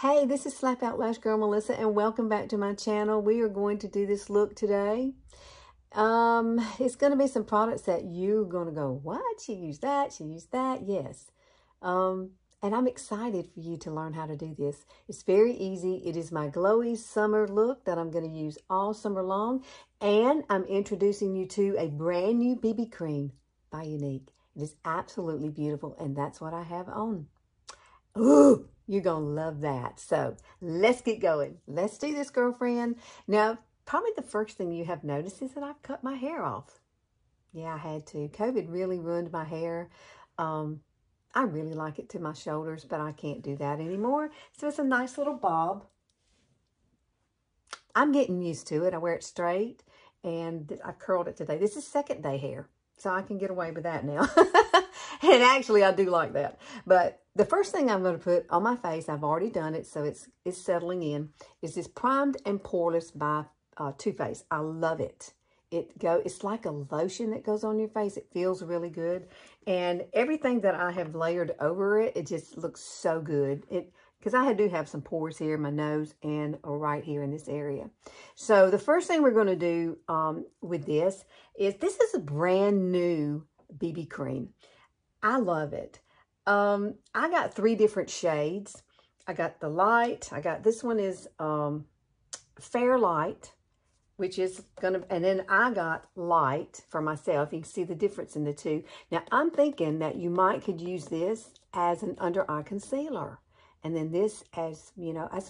Hey, this is Slap Out Lash Girl Melissa, and welcome back to my channel. We are going to do this look today. It's going to be some products that you're going to go, what? She used that, she used that. Yes. And I'm excited for you to learn how to do this. It's very easy. It is my glowy summer look that I'm going to use all summer long. And I'm introducing you to a brand new BB cream by Younique. It is absolutely beautiful, and that's what I have on. Ooh, you're going to love that. So let's get going. Let's do this, girlfriend. Now, probably the first thing you have noticed is that I've cut my hair off. Yeah, I had to. COVID really ruined my hair. I really like it to my shoulders, but I can't do that anymore. So it's a nice little bob. I'm getting used to it. I wear it straight, and I curled it today. This is second day hair, so I can get away with that now. And actually, I do like that. But the first thing I'm going to put on my face, I've already done it, so it's settling in, is this Primed and Poreless by Too Faced. I love it. It's like a lotion that goes on your face. It feels really good. And everything that I have layered over it, it just looks so good. Because I do have some pores here in my nose and right here in this area. So the first thing we're going to do with this is a brand new BB cream. I love it. I got 3 different shades. I got the light. This one is Fair Light, which is and then I got light for myself. You can see the difference in the two. Now, I'm thinking that you could use this as an under eye concealer. And then this as,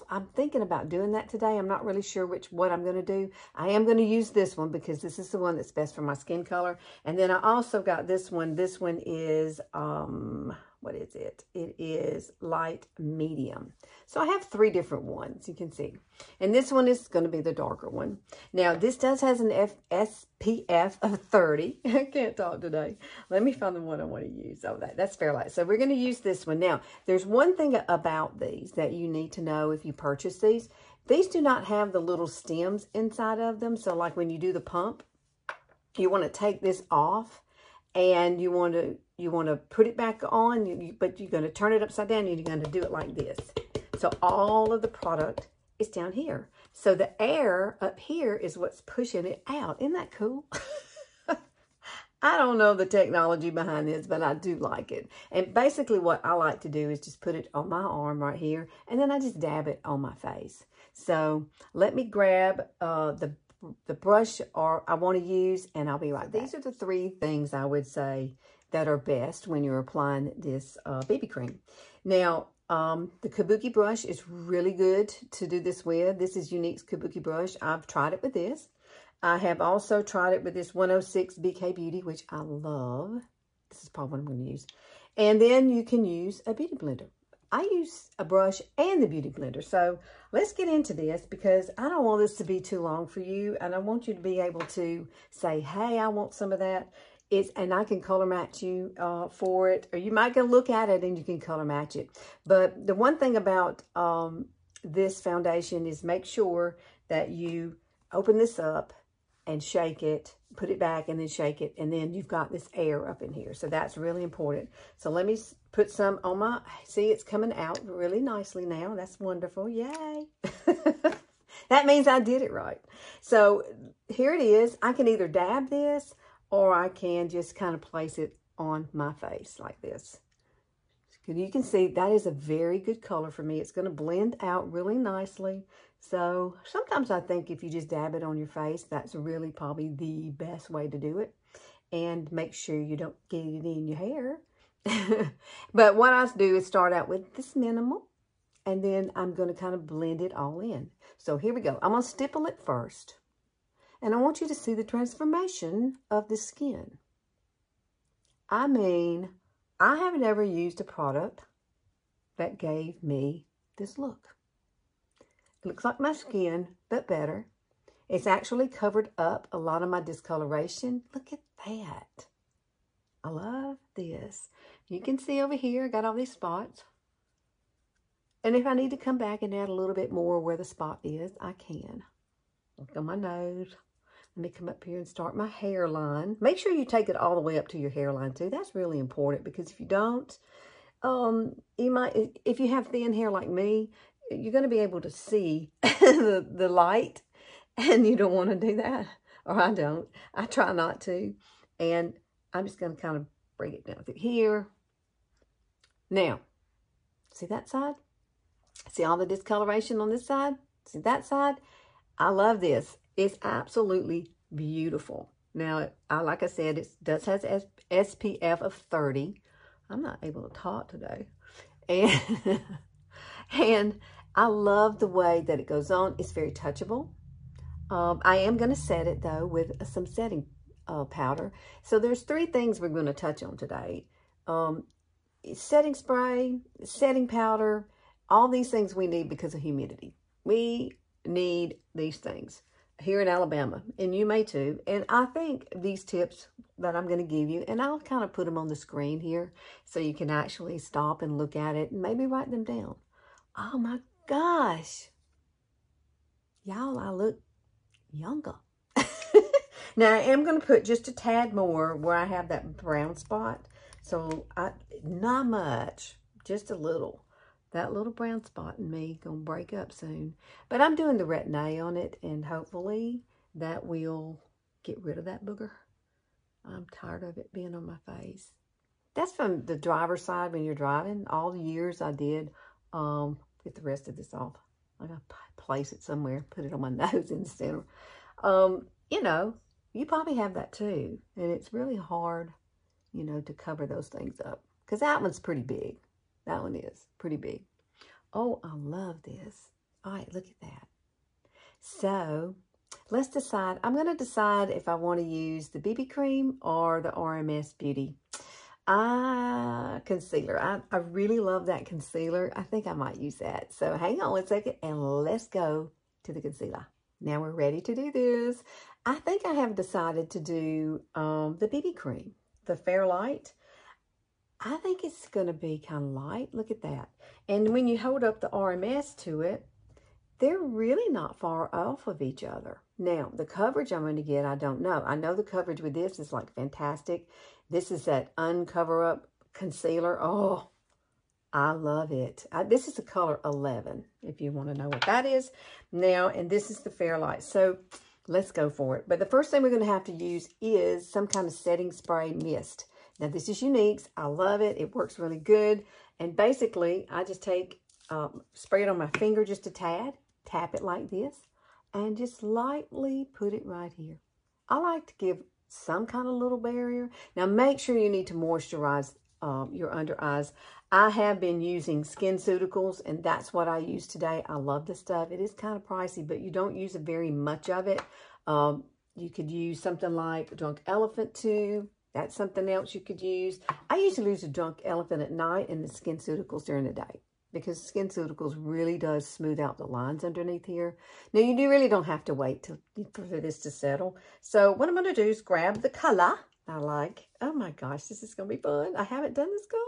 I'm thinking about doing that today. I'm not really sure what I'm going to do. I am going to use this one because this is the one that's best for my skin color. And then I also got this one. This one is, what is it? It is light medium. So I have 3 different ones, you can see. And this one is going to be the darker one. Now, this has an SPF of 30. I can't talk today. Let me find the one I want to use. Oh, that's Fair Light. So we're going to use this one. Now, there's one thing about these that you need to know if you purchase these. These do not have the little stems inside of them. So like when you do the pump, you want to take this off and you want to put it back on, but you're going to turn it upside down and you're going to do it like this. So all of the product is down here. So the air up here is what's pushing it out. Isn't that cool? I don't know the technology behind this, but I do like it. And basically what I like to do is just put it on my arm right here, and then I just dab it on my face. So let me grab the brush I want to use, and I'll be right back. These are the 3 things I would say that are best when you're applying this BB cream. Now, the Kabuki brush is really good to do this with. This is Younique's Kabuki brush. I've tried it with this. I have also tried it with this 106 BK Beauty, which I love. This is probably what I'm going to use. And then you can use a beauty blender. I use a brush and the beauty blender. So let's get into this because I don't want this to be too long for you. And I want you to be able to say, hey, I want some of that. And I can color match you for it. Or you might go look at it and you can color match it. But the one thing about this foundation is make sure that you open this up and shake it, put it back and then shake it. And then you've got this air up in here. So that's really important. So let me put some on my, see, it's coming out really nicely now. That's wonderful. Yay. That means I did it right. So here it is. I can either dab this or I can just kind of place it on my face like this. You can see that is a very good color for me. It's going to blend out really nicely. So sometimes I think if you just dab it on your face, that's really probably the best way to do it. And make sure you don't get it in your hair. But what I do is start out with this minimal. And then I'm going to kind of blend it all in. So here we go. I'm going to stipple it first. And I want you to see the transformation of the skin. I mean, I haven't ever used a product that gave me this look. It looks like my skin, but better. It's actually covered up a lot of my discoloration. Look at that. I love this. You can see over here, I got all these spots. And if I need to come back and add a little bit more where the spot is, I can. Look on my nose. Let me come up here and start my hairline. Make sure you take it all the way up to your hairline too. That's really important because if you don't, you might, if you have thin hair like me, you're going to be able to see the light, and you don't want to do that, or I don't. I try not to, and I'm just going to kind of bring it down through here. Now, see that side? See all the discoloration on this side? See that side? I love this. It's absolutely beautiful. Now, like I said, it does has SPF of 30. I'm not able to talk today. And, and I love the way that it goes on. It's very touchable. I am going to set it, though, with some setting powder. So there's 3 things we're going to touch on today. Setting spray, setting powder, all these things we need because of humidity. We need these things here in Alabama, and you may too. And I think these tips that I'm going to give you, and I'll kind of put them on the screen here so you can actually stop and look at it and maybe write them down. Oh my gosh. Y'all, I look younger. Now, I am going to put just a tad more where I have that brown spot. So, not much, just a little. That little brown spot in me going to break up soon. But I'm doing the retin-A on it, and hopefully that will get rid of that booger. I'm tired of it being on my face. That's from the driver's side when you're driving. All the years I did. Get the rest of this off. I'm going to place it somewhere, put it on my nose in the center. You know, you probably have that too. And it's really hard, you know, to cover those things up. Because that one's pretty big. That one is pretty big. Oh, I love this. All right, look at that. So, let's decide. I'm going to decide if I want to use the BB cream or the RMS Beauty concealer. I really love that concealer. I think I might use that. So, hang on one second and let's go to the concealer. Now we're ready to do this. I think I have decided to do the BB cream, the Fairlight. I think it's going to be kind of light. Look at that. And when you hold up the RMS to it, they're really not far off of each other. Now, the coverage I'm going to get, I don't know. I know the coverage with this is like fantastic. This is that Uncover Up concealer. Oh, I love it. This is the color 11, if you want to know what that is. Now, and this is the Fairlight. So, let's go for it. But the first thing we're going to have to use is some kind of setting spray mist. Now, this is Younique's. I love it. It works really good. And basically, I just take, spray it on my finger just a tad, tap it like this, and just lightly put it right here. I like to give some kind of little barrier. Now, make sure you need to moisturize your under eyes. I have been using SkinCeuticals, and that's what I use today. I love the stuff. It is kind of pricey, but you don't use very much of it. You could use something like Drunk Elephant too. That's something else you could use. I usually use a Drunk Elephant at night and the SkinCeuticals during the day, because SkinCeuticals really does smooth out the lines underneath here. Now, you really don't have to wait for this to settle. So what I'm going to do is grab the color I like. Oh my gosh, this is going to be fun. I haven't done this color.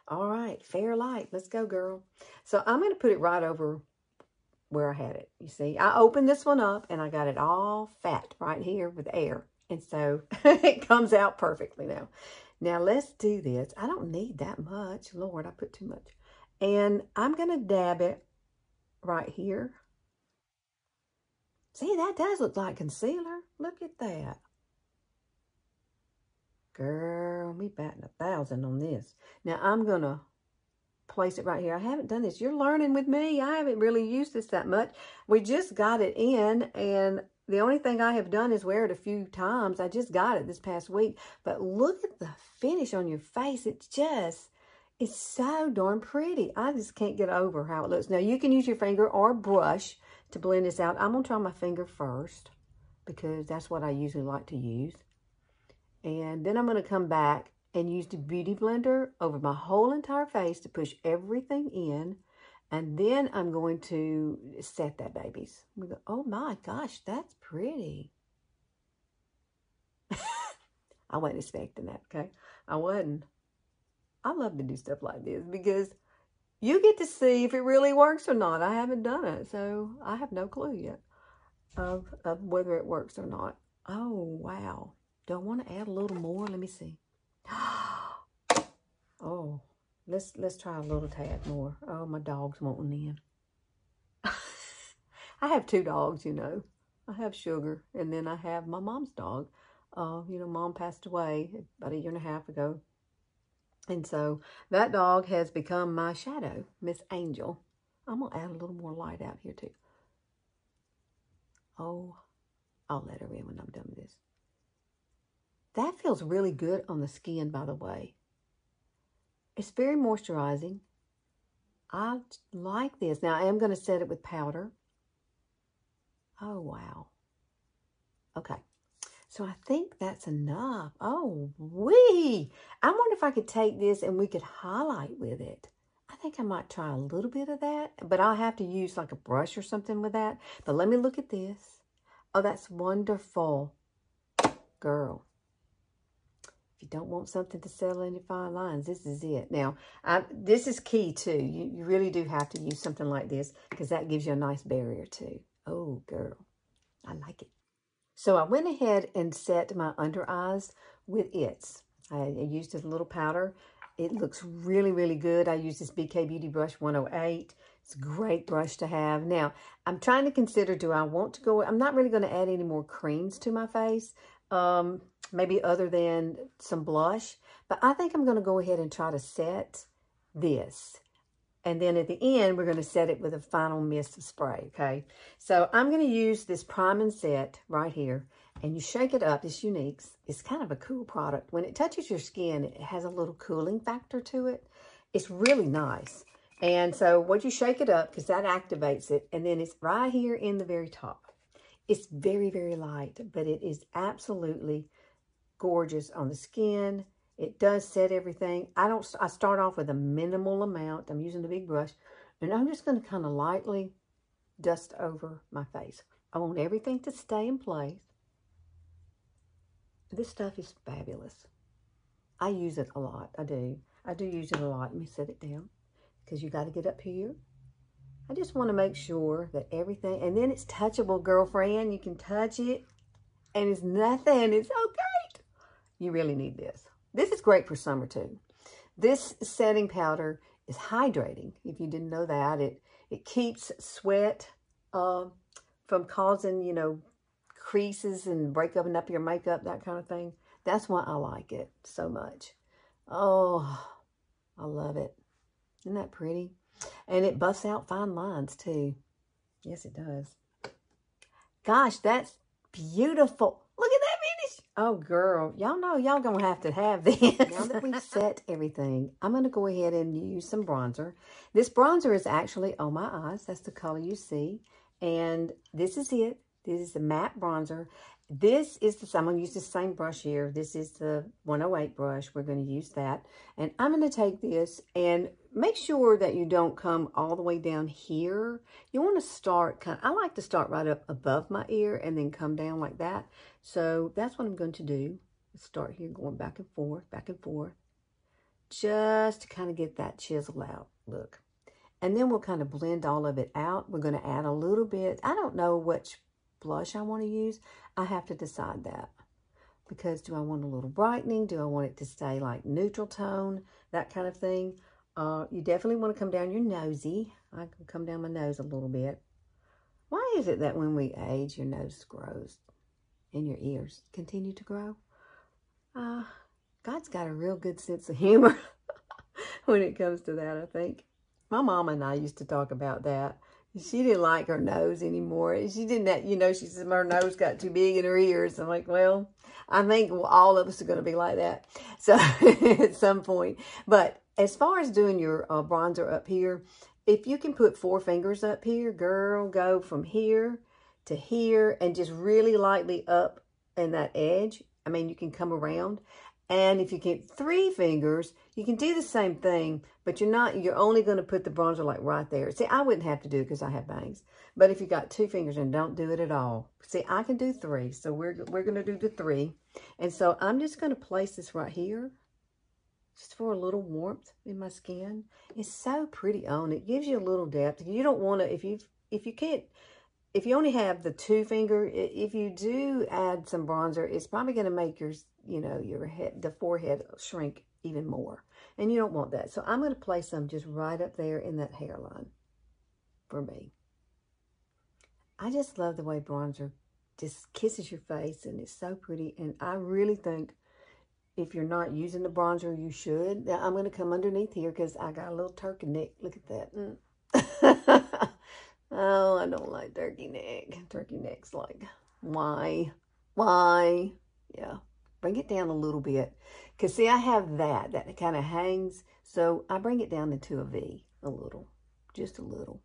All right, Fairlight. Let's go, girl. So I'm going to put it right over where I had it. You see, I opened this one up and I got it all fat right here with air. And so it comes out perfectly now. Now, let's do this. I don't need that much. Lord, I put too much. And I'm going to dab it right here. See, that does look like concealer. Look at that. Girl, me batting 1,000 on this. Now, I'm going to place it right here. I haven't done this. You're learning with me. I haven't really used this that much. We just got it in, and the only thing I have done is wear it a few times. I just got it this past week. But look at the finish on your face. It's so darn pretty. I just can't get over how it looks. Now, you can use your finger or brush to blend this out. I'm going to try my finger first because that's what I usually like to use. And then I'm going to come back and use the Beauty Blender over my whole entire face to push everything in. And then I'm going to set that, babies. We go, oh my gosh, that's pretty. I wasn't expecting that, okay? I wasn't. I love to do stuff like this because you get to see if it really works or not. I haven't done it, so I have no clue yet of whether it works or not. Oh, wow. Do I want to add a little more? Let me see. Oh, let's try a little tad more. Oh, my dog's wanting in. I have 2 dogs, you know. I have Sugar, and then I have my mom's dog. You know, Mom passed away about 1.5 years ago. And so that dog has become my shadow, Miss Angel. I'm going to add a little more light out here too. Oh, I'll let her in when I'm done with this. That feels really good on the skin, by the way. It's very moisturizing. I like this. Now, I am going to set it with powder. Oh, wow. Okay. So I think that's enough. Oh, wee! I wonder if I could take this and we could highlight with it. I think I might try a little bit of that, but I'll have to use like a brush or something with that. But let me look at this. Oh, that's wonderful. Girl, if you don't want something to settle in your fine lines, this is it. Now, this is key too. You really do have to use something like this because that gives you a nice barrier too. Oh, girl, I like it. So I went ahead and set my under eyes with its. I used a little powder. It looks really, really good. I use this BK Beauty Brush 108. It's a great brush to have. Now, I'm trying to consider, do I want to go, I'm not really going to add any more creams to my face, maybe other than some blush. But I think I'm going to go ahead and try to set this. And then at the end, we're going to set it with a final mist of spray, okay? So I'm going to use this prime and set right here. And you shake it up. It's Younique's. It's kind of a cool product. When it touches your skin, it has a little cooling factor to it. It's really nice. And so once you shake it up, because that activates it, and then it's right here in the very top. It's very, very light, but it is absolutely gorgeous on the skin. It does set everything. I start off with a minimal amount. I'm using the big brush. And I'm just going to kind of lightly dust over my face. I want everything to stay in place. This stuff is fabulous. I use it a lot. I do. I do use it a lot. Let me set it down. Because you got to get up here. I just want to make sure that everything. And then it's touchable, girlfriend. You can touch it. And it's nothing. It's so great. You really need this. This is great for summer too. This setting powder is hydrating. If you didn't know that, it keeps sweat from causing, you know, creases and breaking up your makeup, that kind of thing. That's why I like it so much. Oh, I love it. Isn't that pretty? And it buffs out fine lines too. Yes, it does. Gosh, that's beautiful. Look at that finish. Oh, girl. Y'all know y'all going to have this. Now that we've set everything, I'm going to go ahead and use some bronzer. This bronzer is actually on my eyes. That's the color you see. And this is it. This is the matte bronzer. This is I'm going to use the same brush here. This is the 108 brush. We're going to use that. And I'm going to take this and make sure that you don't come all the way down here. You want to start I like to start right up above my ear and then come down like that. So that's what I'm going to do. Start here going back and forth, just to kind of get that chisel out look. And then we'll kind of blend all of it out. We're going to add a little bit. I don't know which blush I want to use. I have to decide that. Because do I want a little brightening? Do I want it to stay like neutral tone? That kind of thing. You definitely want to come down your nosy. I can come down my nose a little bit. Why is it that when we age, your nose grows and your ears continue to grow? God's got a real good sense of humor when it comes to that, I think. My mama and I used to talk about that. She didn't like her nose anymore. She didn't, you know, she said her nose got too big in her ears. I'm like, well, I think all of us are going to be like that. So at some point. But as far as doing your bronzer up here, if you can put 4 fingers up here, girl, go from here to here and just really lightly up in that edge. I mean, you can come around. And if you get 3 fingers, you can do the same thing, but you're only going to put the bronzer like right there. See, I wouldn't have to do it because I have bangs. But if you got 2 fingers and don't do it at all. See, I can do 3. So we're going to do the 3. And so I'm just going to place this right here. Just for a little warmth in my skin. It's so pretty on. It gives you a little depth. You don't want to, if you only have the 2 finger, if you do add some bronzer, it's probably going to make your, you know, your head, the forehead shrink even more. And you don't want that. So I'm going to place some just right up there in that hairline for me. I just love the way bronzer just kisses your face, and it's so pretty. And I really think if you're not using the bronzer, you should. Now, I'm going to come underneath here because I got a little turkey neck. Look at that. Oh, I don't like turkey neck. Turkey neck's like, why? Why? Yeah. Bring it down a little bit. Because, see, I have that kind of hangs. So I bring it down into a V a little. Just a little.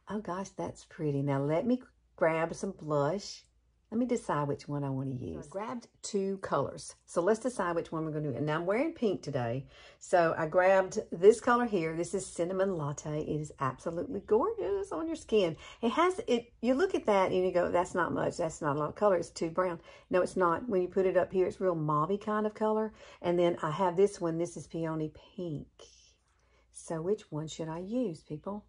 Oh, gosh, that's pretty. Now, let me grab some blush. Let me decide which one I want to use. I grabbed 2 colors. So let's decide which one we're going to do. And now I'm wearing pink today. So I grabbed this color here. This is Cinnamon Latte. It is absolutely gorgeous on your skin. It has, you look at that and you go, that's not much. That's not a lot of color. It's too brown. No, it's not. When you put it up here, it's real mauve-y kind of color. And then I have this one. This is Peony Pink. So which one should I use, people?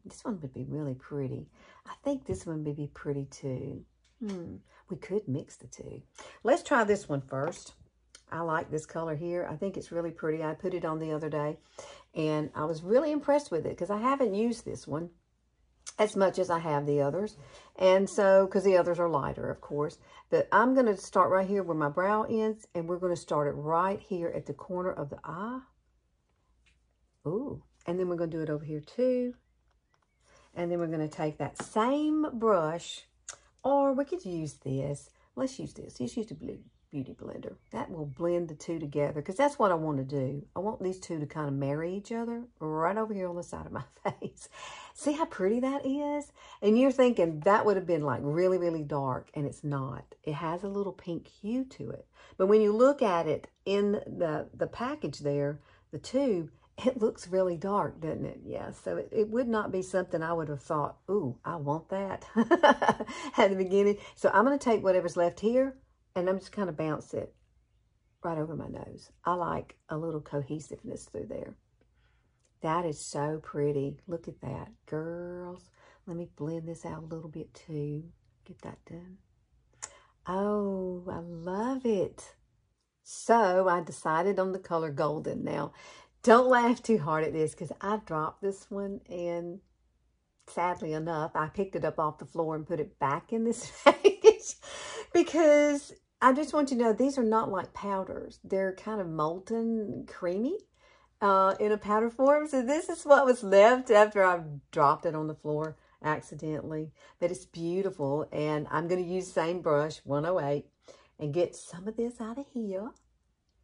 This one would be really pretty. I think this one would be pretty too. We could mix the two. Let's try this one first. I like this color here. I think it's really pretty. I put it on the other day, and I was really impressed with it because I haven't used this one as much as I have the others. And so, because the others are lighter, of course. But I'm going to start right here where my brow ends, and we're going to start it right here at the corner of the eye. Ooh. And then we're going to do it over here too. And then we're going to take that same brush, or we could use this. Let's use this. Let's use the Beauty Blender. That will blend the two together because that's what I want to do. I want these two to kind of marry each other right over here on the side of my face. See how pretty that is? And you're thinking that would have been like really, really dark, and it's not. It has a little pink hue to it. But when you look at it in the package there, the tube, it looks really dark, doesn't it? Yeah, so it would not be something I would have thought, ooh, I want that at the beginning. So I'm going to take whatever's left here, and I'm just kind of bounce it right over my nose. I like a little cohesiveness through there. That is so pretty. Look at that. Girls, let me blend this out a little bit too. Get that done. Oh, I love it. So I decided on the color Golden now. Don't laugh too hard at this because I dropped this one, and sadly enough, I picked it up off the floor and put it back in this package because I just want you to know these are not like powders. They're kind of molten, creamy in a powder form. So this is what was left after I dropped it on the floor accidentally. But it's beautiful, and I'm going to use the same brush, 108, and get some of this out of here.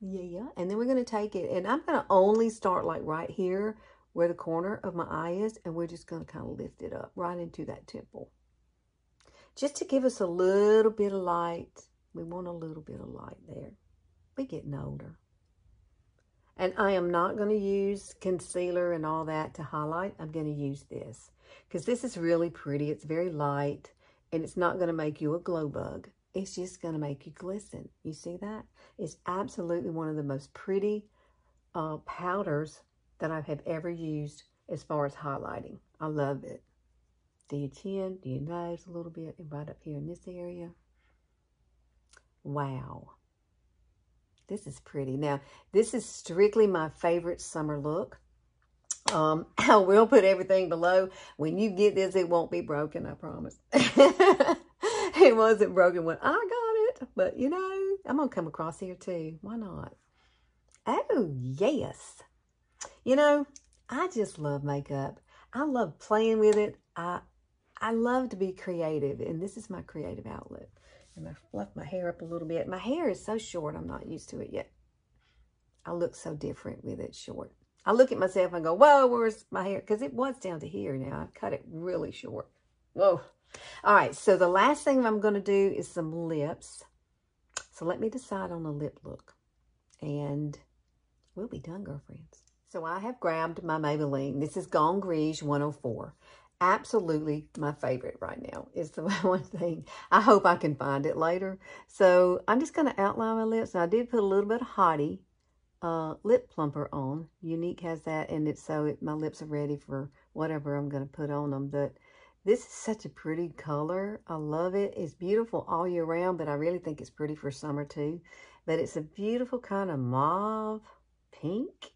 Yeah, and then we're going to take it, and I'm going to only start like right here where the corner of my eye is, and we're just going to kind of lift it up right into that temple. Just to give us a little bit of light. We want a little bit of light there. We're getting older. And I am not going to use concealer and all that to highlight. I'm going to use this because this is really pretty. It's very light, and it's not going to make you a glow bug. It's just going to make you glisten. You see that? It's absolutely one of the most pretty powders that I have ever used as far as highlighting. I love it. Do your chin, do your nose a little bit, and right up here in this area. Wow. This is pretty. Now, this is strictly my favorite summer look. I will put everything below. When you get this, it won't be broken, I promise. It wasn't broken when I got it, but you know, I'm going to come across here too. Why not? Oh, yes. You know, I just love makeup. I love playing with it. I love to be creative, and this is my creative outlet. And I fluff my hair up a little bit. My hair is so short, I'm not used to it yet. I look so different with it short. I look at myself and go, whoa, where's my hair? Because it was down to here now. I've cut it really short. Whoa. All right, so the last thing I'm going to do is some lips. So let me decide on a lip look. And we'll be done, girlfriends. So I have grabbed my Maybelline. This is Gone Gris 104. Absolutely my favorite right now is the one thing. I hope I can find it later. So I'm just going to outline my lips. And I did put a little bit of Hottie lip plumper on. Younique has that, and it's so my lips are ready for whatever I'm going to put on them. But this is such a pretty color. I love it. It's beautiful all year round, but I really think it's pretty for summer too. But it's a beautiful kind of mauve pink.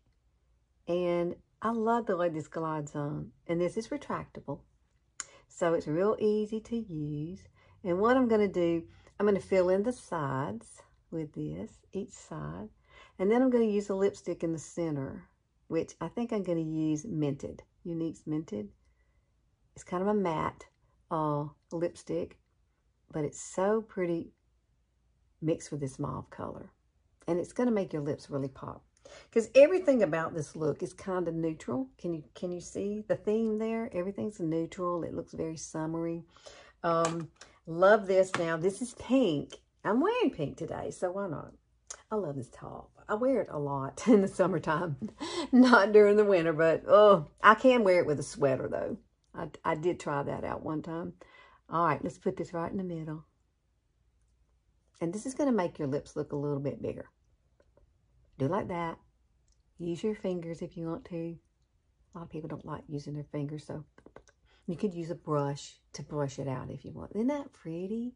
And I love the way this glides on. And this is retractable. So it's real easy to use. And what I'm going to do, I'm going to fill in the sides with this, each side. And then I'm going to use a lipstick in the center, which I think I'm going to use Minted. Younique's Minted. It's kind of a matte lipstick, but it's so pretty mixed with this mauve color. And it's going to make your lips really pop. Because everything about this look is kind of neutral. Can you see the theme there? Everything's neutral. It looks very summery. Love this. Now, this is pink. I'm wearing pink today, so why not? I love this top. I wear it a lot in the summertime. Not during the winter, but I can wear it with a sweater, though. I did try that out one time. All right, let's put this right in the middle. And this is going to make your lips look a little bit bigger. Do like that. Use your fingers if you want to. A lot of people don't like using their fingers, so you could use a brush to brush it out if you want. Isn't that pretty?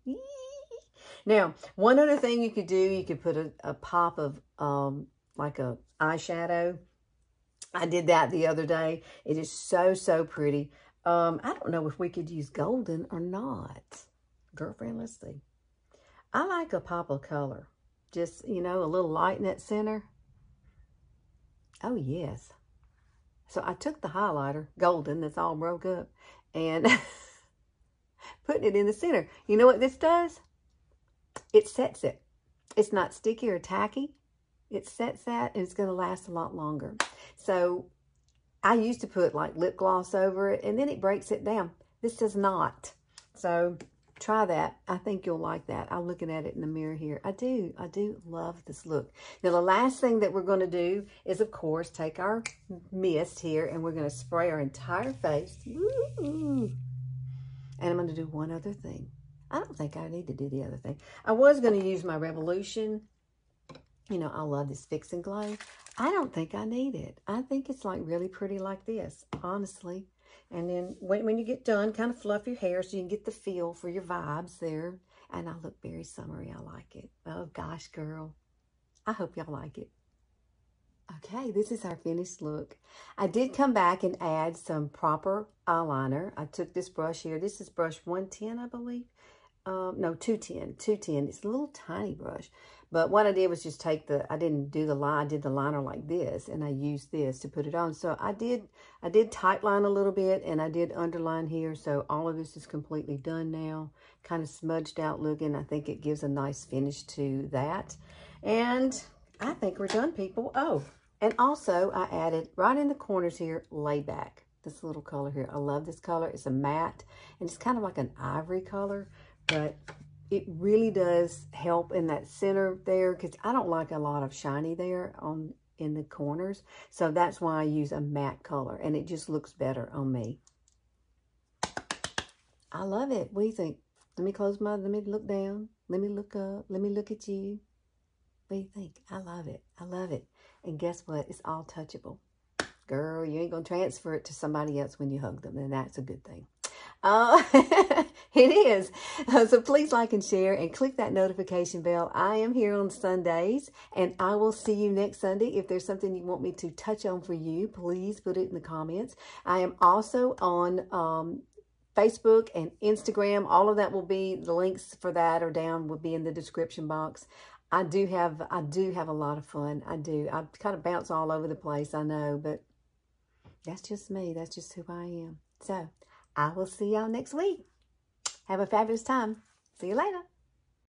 Now, one other thing you could do, you could put a pop of like a eyeshadow. I did that the other day. It is so, so pretty. I don't know if we could use golden or not. Girlfriend, let's see. I like a pop of color. Just, you know, a little light in that center. Oh, yes. So I took the highlighter, golden, that's all broke up, and putting it in the center. You know what this does? It sets it. It's not sticky or tacky. It sets that, and it's going to last a lot longer. So I used to put like lip gloss over it, and then it breaks it down. This does not. So try that. I think you'll like that. I'm looking at it in the mirror here. I do love this look. Now, the last thing that we're going to do is, of course, take our mist here, and we're going to spray our entire face. Woo! And I'm going to do one other thing. I don't think I need to do the other thing. I was going to use my Revolution. You know, I love this Fix and Glow. I don't think I need it. I think it's like really pretty like this, honestly. And then when you get done, kind of fluff your hair so you can get the feel for your vibes there. And I look very summery. I like it. Oh, gosh, girl. I hope y'all like it. Okay, this is our finished look. I did come back and add some proper eyeliner. I took this brush here. This is brush 110, I believe. No, 210. 210. It's a little tiny brush. But what I did was just take I didn't do the line, I did the liner like this, and I used this to put it on. So I did tight line a little bit, and I did underline here. So all of this is completely done now. Kind of smudged out looking. I think it gives a nice finish to that. And I think we're done, people. Oh, and also I added right in the corners here, Layback. This little color here. I love this color. It's a matte, and it's kind of like an ivory color, but it really does help in that center there, because I don't like a lot of shiny there in the corners. So that's why I use a matte color, and it just looks better on me. I love it. What do you think? Let me look down. Let me look up. Let me look at you. What do you think? I love it. I love it. And guess what? It's all touchable. Girl, you ain't going to transfer it to somebody else when you hug them, and that's a good thing. It is. So please like and share and click that notification bell. I am here on Sundays, and I will see you next Sunday. If there's something you want me to touch on for you, please put it in the comments. I am also on Facebook and Instagram. All of that will be, the links for that are down, will be in the description box. I do have a lot of fun. I do. I kind of bounce all over the place, I know, but that's just me. That's just who I am. So I will see y'all next week. Have a fabulous time. See you later.